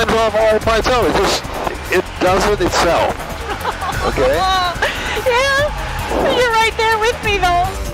flying all by itself. It does it itself. Okay? Yeah, you're right there with me though.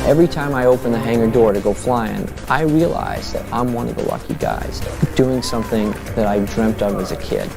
Every time I open the hangar door to go flying, I realize that I'm one of the lucky guys doing something that I dreamt of as a kid.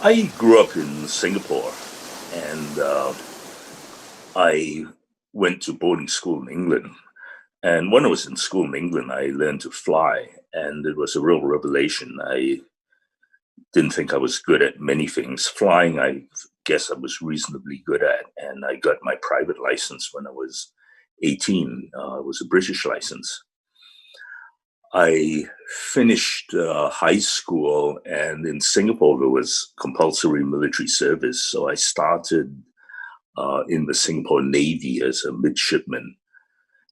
I grew up in Singapore, and I went to boarding school in England. And when I was in school in England, I learned to fly, and it was a real revelation. I didn't think I was good at many things. Flying, I guess I was reasonably good at, and I got my private license when I was 18. It was a British license. I finished high school, and in Singapore there was compulsory military service. So I started in the Singapore Navy as a midshipman.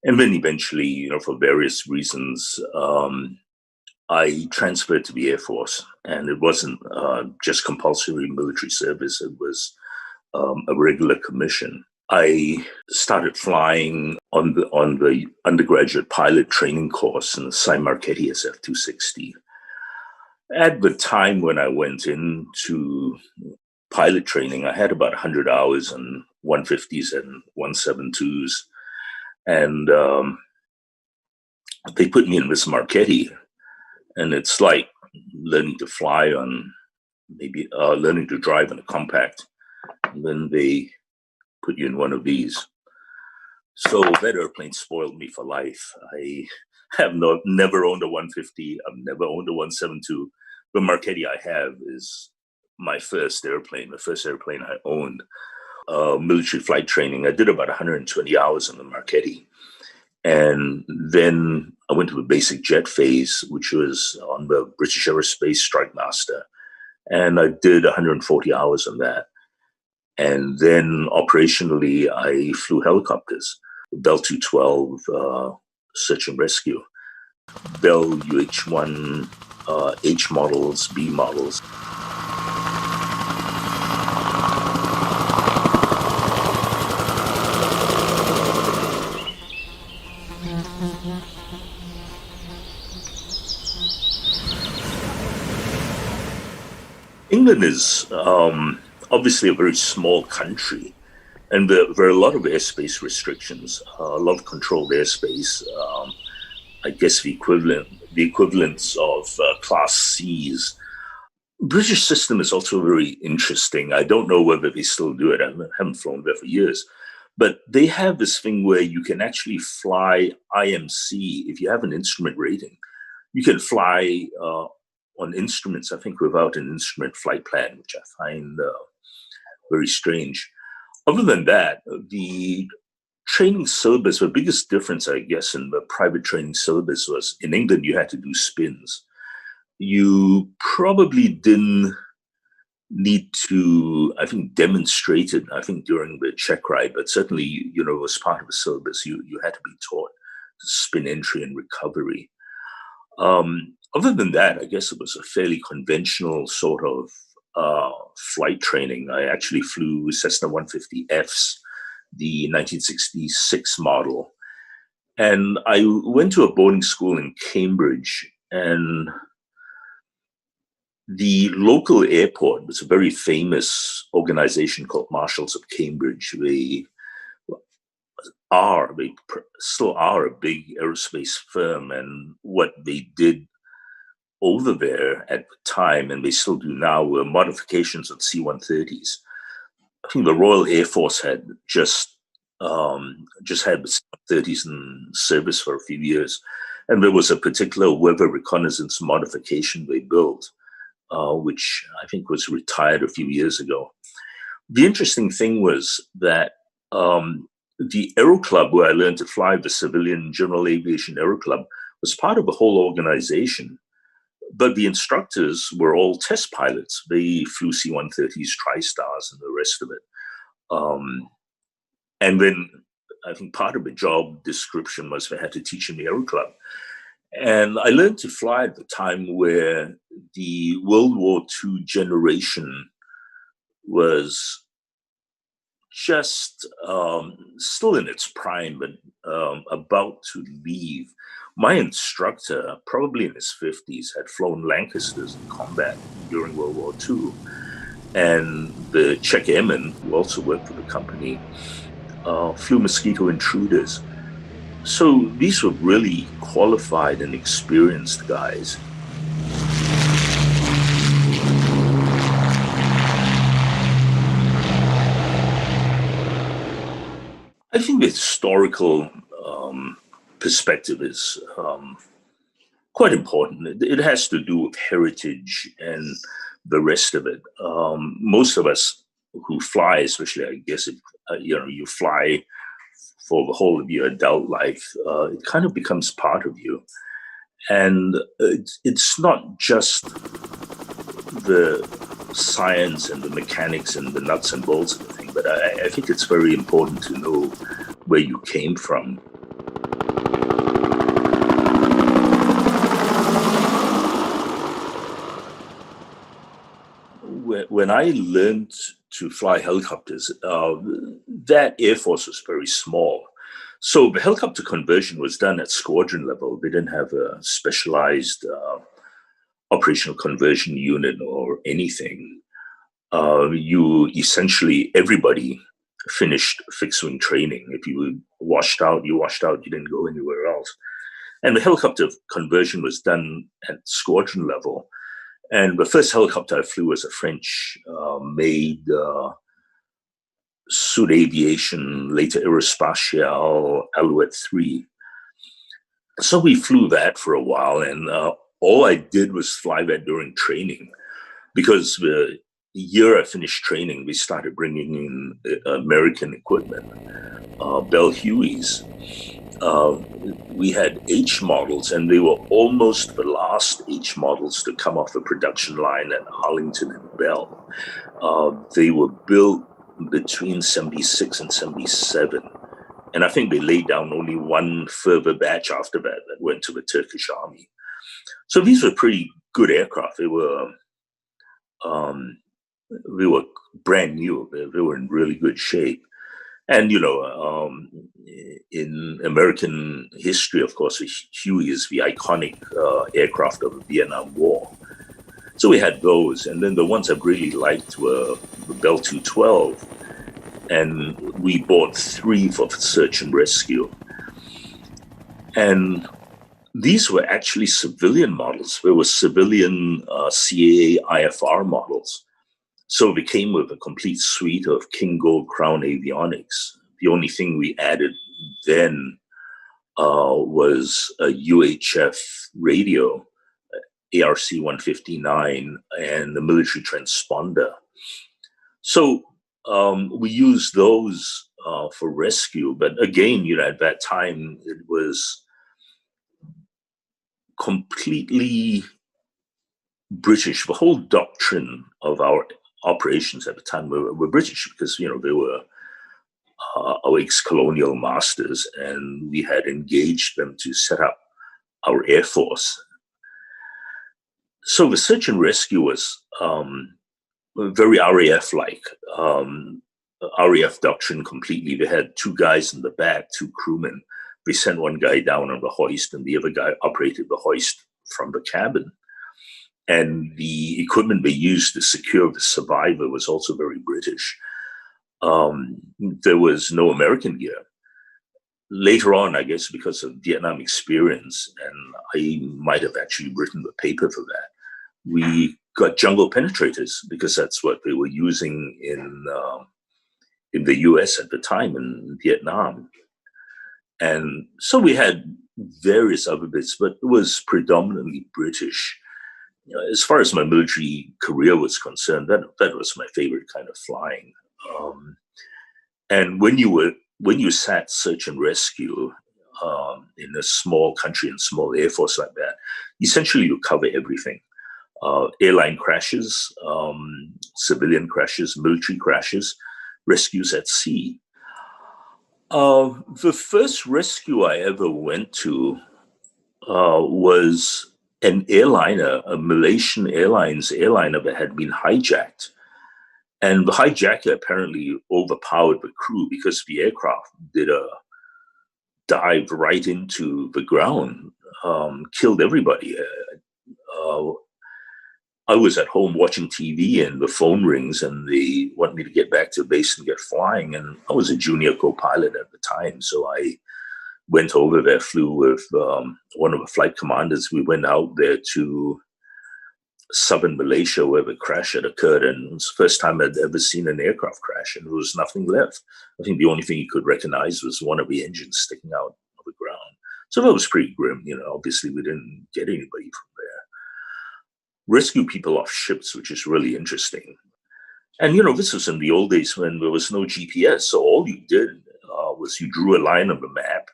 And then eventually, for various reasons, I transferred to the Air Force. And it wasn't just compulsory military service, it was a regular commission. I started flying on the undergraduate pilot training course in the SIAI Marchetti SF.260C. At the time when I went into pilot training, I had about 100 hours on 150s and 172s. And they put me in this Marchetti. And it's like learning to fly on learning to drive in a compact. And then they put you in one of these. So that airplane spoiled me for life. I have never owned a 150. I've never owned a 172. The Marchetti I have is my first airplane, the first airplane I owned. Military flight training, I did about 120 hours on the Marchetti. And then I went to the basic jet phase, which was on the British Aerospace Strike Master. And I did 140 hours on that. And then operationally, I flew helicopters, Bell 212, search and rescue, Bell UH-1, H models, B models. England is obviously a very small country, and there are a lot of airspace restrictions, a lot of controlled airspace. I guess the equivalents of Class Cs. British system is also very interesting. I don't know whether they still do it. I haven't flown there for years. But they have this thing where you can actually fly IMC if you have an instrument rating. You can fly on instruments, I think, without an instrument flight plan, which I find very strange. Other than that, the training syllabus, the biggest difference, I guess, in the private training syllabus was in England, you had to do spins. You probably didn't need to, I think, demonstrate it, I think, during the check ride, but certainly, it was part of the syllabus. You had to be taught spin entry and recovery. Other than that, I guess it was a fairly conventional sort of flight training. I actually flew Cessna 150Fs, the 1966 model. And I went to a boarding school in Cambridge, and the local airport was a very famous organization called Marshals of Cambridge. They still are a big aerospace firm, and what they did over there at the time, and they still do now, were modifications of C-130s. I think the Royal Air Force had just had the C-130s in service for a few years, and there was a particular weather reconnaissance modification they built, which I think was retired a few years ago. The interesting thing was that the Aero Club, where I learned to fly, the Civilian General Aviation Aero Club, was part of the whole organization. But the instructors were all test pilots. They flew C-130s, TriStars, and the rest of it. And then I think part of the job description was they had to teach in the Aero Club. And I learned to fly at the time where the World War II generation was just still in its prime, but about to leave. My instructor, probably in his 50s, had flown Lancasters in combat during World War II. And the Czech airmen, who also worked for the company, flew Mosquito Intruders. So these were really qualified and experienced guys. I think the historical perspective is quite important. It has to do with heritage and the rest of it. Most of us who fly, especially, I guess, if you fly for the whole of your adult life, it kind of becomes part of you. And it's not just the science and the mechanics and the nuts and bolts of the thing, but I think it's very important to know where you came from. When I learned to fly helicopters, that Air Force was very small. So the helicopter conversion was done at squadron level. They didn't have a specialized operational conversion unit or anything. You essentially, everybody finished fixed wing training. If you washed out, you washed out, you didn't go anywhere else. And the helicopter conversion was done at squadron level. And the first helicopter I flew was a French-made Sud Aviation, later Aerospatiale Alouette 3. So we flew that for a while, and all I did was fly that during training, because the year I finished training, we started bringing in American equipment, Bell Hueys. We had H models, and they were almost the last H models to come off the production line at Arlington and Bell. They were built between 76 and 77. And I think they laid down only one further batch after that went to the Turkish army. So these were pretty good aircraft. They were brand new. They were in really good shape. And, in American history, of course, the Huey is the iconic aircraft of the Vietnam War. So we had those. And then the ones I really liked were the Bell 212. And we bought 3 for search and rescue. And these were actually civilian models. They were civilian CAA IFR models. So we came with a complete suite of King Gold Crown avionics. The only thing we added then was a UHF radio, ARC 159, and the military transponder. So we used those for rescue. But again, at that time, it was completely British. The whole doctrine of our operations at the time were British, because they were our ex-colonial masters, and we had engaged them to set up our Air Force. So the search and rescue was very RAF-like, RAF doctrine completely. They had 2 guys in the back, 2 crewmen. They sent one guy down on the hoist, and the other guy operated the hoist from the cabin. And the equipment they used to secure the survivor was also very British. There was no American gear. Later on, I guess because of Vietnam experience, and I might have actually written the paper for that, we got jungle penetrators, because that's what they were using in the US at the time, in Vietnam. And so we had various other bits, but it was predominantly British. As far as my military career was concerned, that was my favorite kind of flying. And when you sat search and rescue in a small country and small air force like that, essentially you cover everything: airline crashes, civilian crashes, military crashes, rescues at sea. The first rescue I ever went to was an airliner, a Malaysian Airlines airliner that had been hijacked. And the hijacker apparently overpowered the crew, because the aircraft did a dive right into the ground, killed everybody. I was at home watching TV, and the phone rings, and they want me to get back to base and get flying. And I was a junior co-pilot at the time, so I went over there, flew with one of the flight commanders. We went out there to southern Malaysia where the crash had occurred, and it was the first time I'd ever seen an aircraft crash, and there was nothing left. I think the only thing you could recognize was one of the engines sticking out of the ground. So that was pretty grim. Obviously we didn't get anybody from there. Rescue people off ships, which is really interesting. And, this was in the old days when there was no GPS. So all you did was you drew a line on the map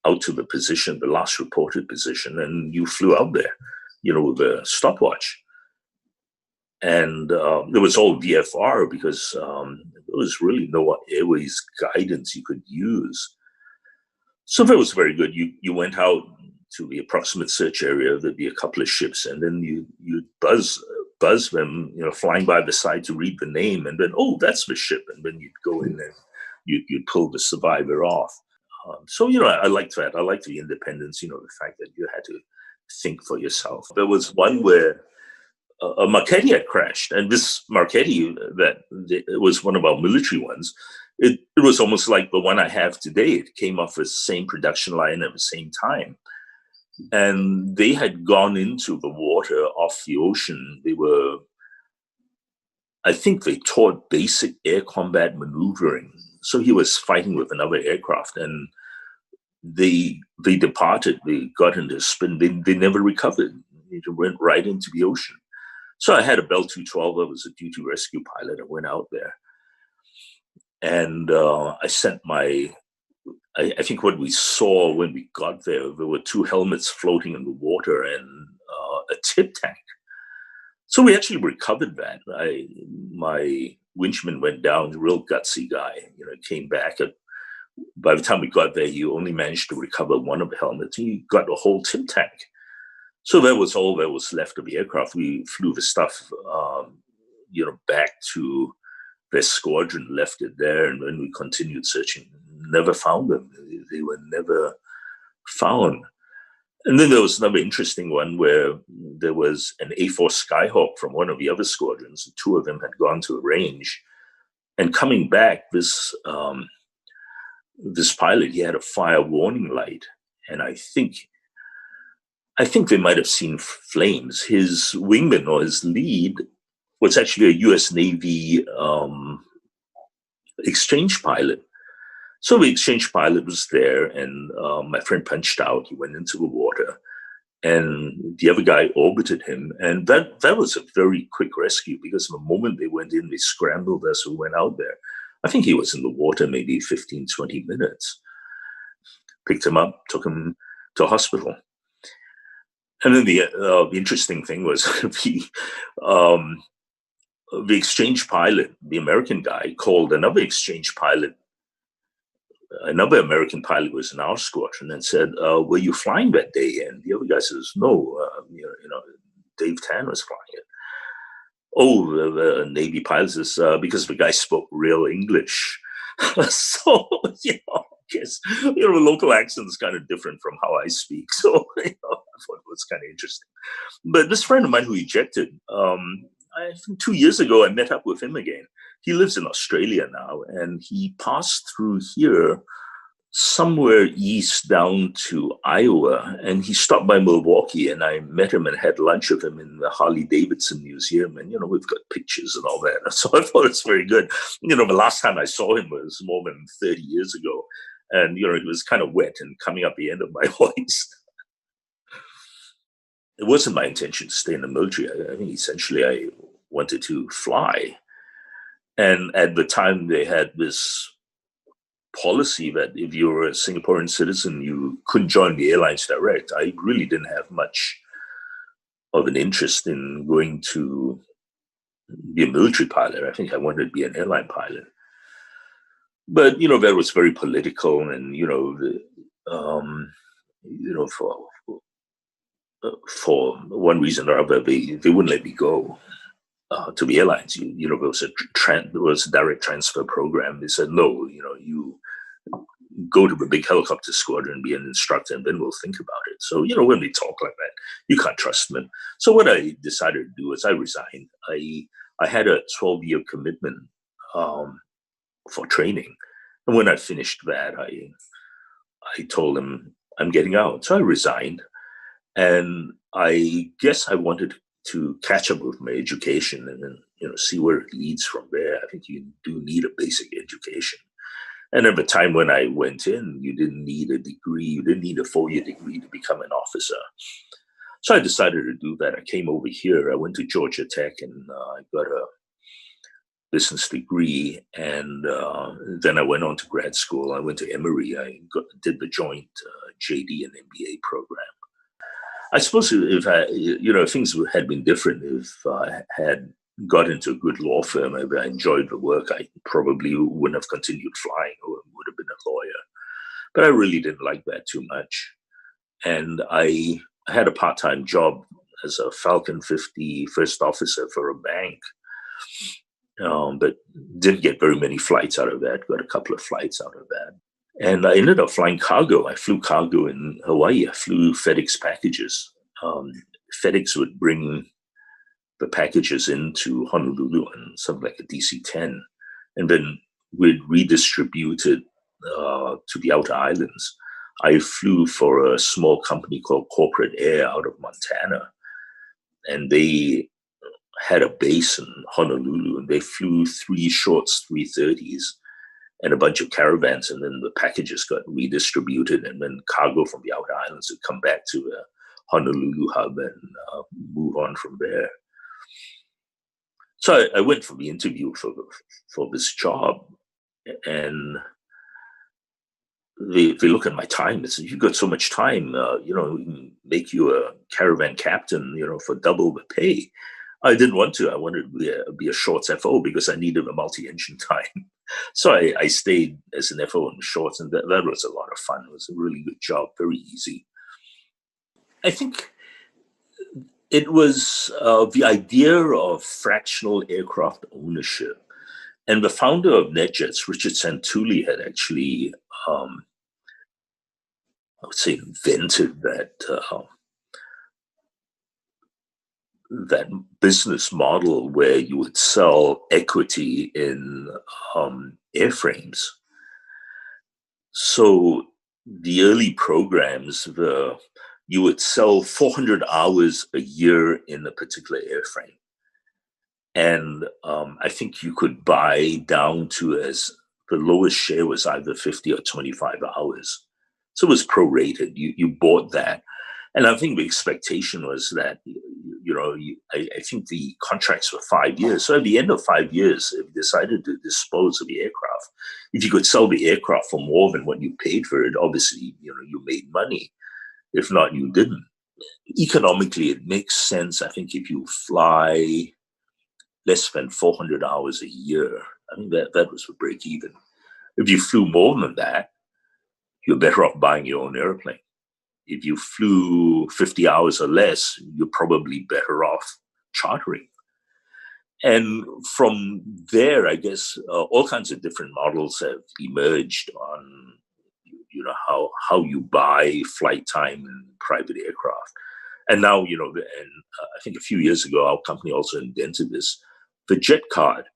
out to the position, the last reported position, and you flew out there, with a stopwatch. And it was all VFR because there was really no airways guidance you could use. So that was very good. You went out to the approximate search area. There'd be a couple of ships, and then you buzz them, flying by the side to read the name, and then, oh, that's the ship, and then you'd go in and you'd pull the survivor off. So I liked that. I liked the independence. The fact that you had to think for yourself. There was one where a Marchetti had crashed, and this Marchetti it was one of our military ones. It was almost like the one I have today. It came off the same production line at the same time. And they had gone into the water off the ocean. I think they taught basic air combat maneuvering. So he was fighting with another aircraft, and they departed. They got into spin. They never recovered. They went right into the ocean. So I had a Bell 212. I was a duty rescue pilot. I went out there. And I sent I think what we saw when we got there were two helmets floating in the water and a tip tank. So we actually recovered that. My winchman went down, a real gutsy guy, came back. By the time we got there, he only managed to recover one of the helmets. He got the whole tip tank. So that was all that was left of the aircraft. We flew the stuff, back to their squadron, left it there, and then we continued searching. Never found them. They were never found. And then there was another interesting one where there was an A4 Skyhawk from one of the other squadrons. The two of them had gone to a range, and coming back, this pilot, he had a fire warning light, and I think they might have seen flames. His wingman or his lead was actually a U.S. Navy exchange pilot. So the exchange pilot was there, and my friend punched out. He went into the water, and the other guy orbited him. And that was a very quick rescue, because the moment they went in, they scrambled us who went out there. I think he was in the water maybe 15, 20 minutes. Picked him up, took him to hospital. And then the interesting thing was the exchange pilot, the American guy, called another exchange pilot. Another American pilot was in our squadron and said, were you flying that day? And the other guy says, no, Dave Tan was flying it. Oh, the Navy pilot says, because the guy spoke real English. So, I guess, the local accent is kind of different from how I speak. So, I thought it was kind of interesting. But this friend of mine who ejected, I think 2 years ago, I met up with him again. He lives in Australia now, and he passed through here somewhere east down to Iowa, and he stopped by Milwaukee, and I met him and had lunch with him in the Harley-Davidson Museum, and, we've got pictures and all that. So I thought it's very good. The last time I saw him was more than 30 years ago, and, he was kind of wet and coming up the end of my voice. It wasn't my intention to stay in the military. I think essentially I wanted to fly. And at the time, they had this policy that if you were a Singaporean citizen, you couldn't join the airlines direct. I really didn't have much of an interest in going to be a military pilot. I think I wanted to be an airline pilot. But, that was very political, and, for one reason or other, they wouldn't let me go to the airlines. There was a direct transfer program. They said, no, you go to the big helicopter squadron, be an instructor, and then we'll think about it. So, when they talk like that, you can't trust them. So what I decided to do is I resigned. I had a 12-year commitment for training. And when I finished that, I told them I'm getting out. So I resigned. And I guess I wanted to catch up with my education and then, see where it leads from there. I think you do need a basic education. And at the time when I went in, you didn't need a degree. You didn't need a 4-year degree to become an officer. So I decided to do that. I came over here. I went to Georgia Tech and I got a business degree. And then I went on to grad school. I went to Emory. I did the joint JD and MBA program. I suppose if things had been different, if I had got into a good law firm, if I enjoyed the work, I probably wouldn't have continued flying or would have been a lawyer. But I really didn't like that too much. And I had a part-time job as a Falcon 50 first officer for a bank, but didn't get very many flights out of that, got a couple of flights out of that. And I ended up flying cargo. I flew cargo in Hawaii. I flew FedEx packages. FedEx would bring the packages into Honolulu on something like a DC-10, and then we'd redistribute it to the outer islands. I flew for a small company called Corporate Air out of Montana, and they had a base in Honolulu, and they flew 3 shorts 330s and a bunch of caravans, and then the packages got redistributed, and then cargo from the outer islands would come back to the Honolulu hub and move on from there. So I went for the interview for this job, and they look at my time and say, "You've got so much time, we can make you a caravan captain, for double the pay." I didn't want to. I wanted to be a shorts FO because I needed a multi-engine time. So I stayed as an FO in shorts, and that was a lot of fun. It was a really good job, very easy. I think it was the idea of fractional aircraft ownership. And the founder of NetJets, Richard Santulli, had actually, I would say, invented that business model where you would sell equity in airframes. So the early programs, you would sell 400 hours a year in a particular airframe. And I think you could buy down to as the lowest share was either 50 or 25 hours. So it was prorated. You bought that. And I think the expectation was that, I think the contracts were 5 years. So at the end of 5 years, if you decided to dispose of the aircraft, if you could sell the aircraft for more than what you paid for it, obviously, you made money. If not, you didn't. Economically, it makes sense. I think if you fly less than 400 hours a year, I mean, that was the break even. If you flew more than that, you're better off buying your own airplane. If you flew 50 hours or less, you're probably better off chartering. And from there, I guess, all kinds of different models have emerged on how you buy flight time in private aircraft. And now, and I think a few years ago, our company also invented this, the jet card.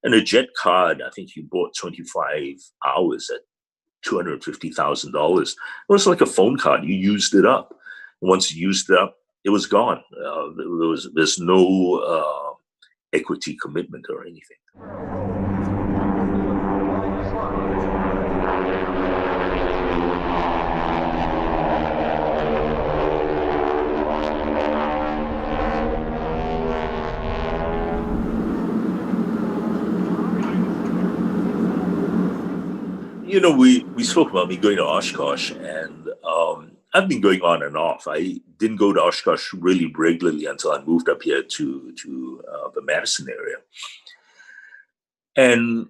And a jet card, I think you bought 25 hours at $250,000. It was like a phone card. You used it up. And once you used it up, it was gone. There's no equity commitment or anything. We spoke about me going to Oshkosh, and I've been going on and off. I didn't go to Oshkosh really regularly until I moved up here to the Madison area. And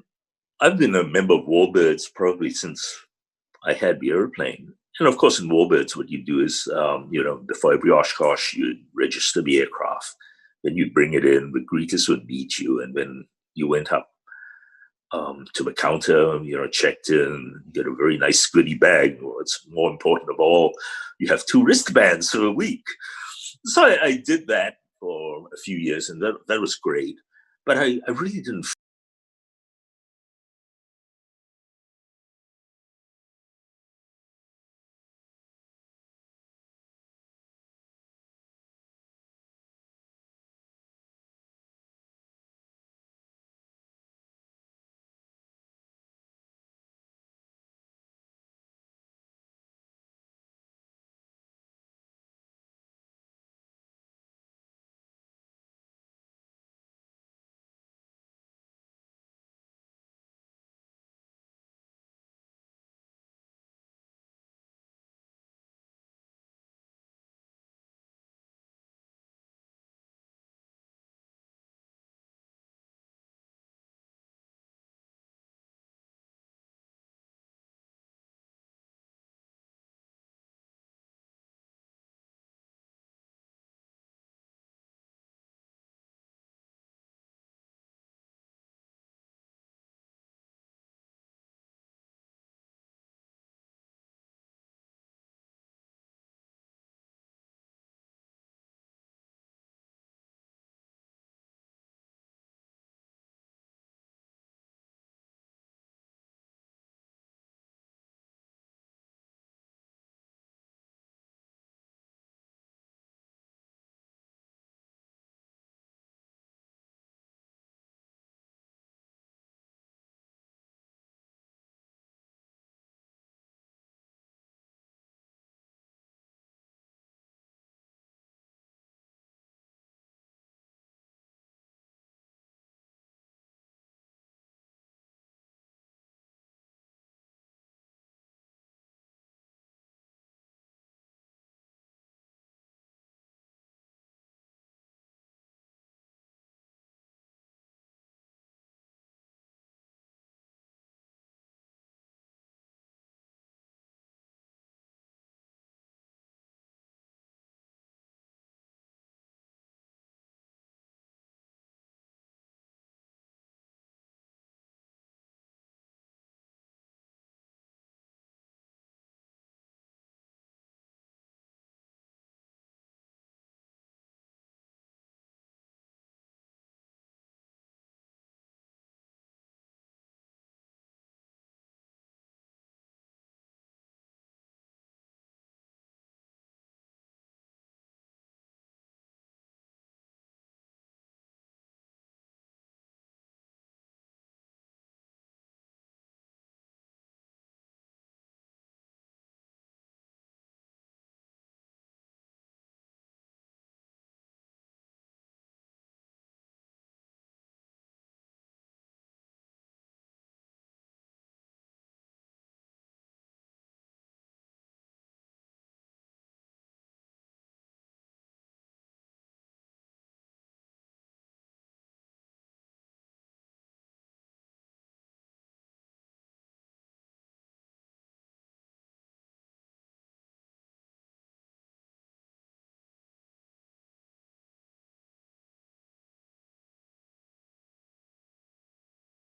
I've been a member of Warbirds probably since I had the airplane. And of course, in Warbirds, what you do is, before every Oshkosh, you register the aircraft. Then you bring it in, the greeters would meet you, and then you went up to the counter, checked in, get a very nice goodie bag. What's more important of all, you have 2 wristbands for a week. So I did that for a few years, and that was great. But I really didn't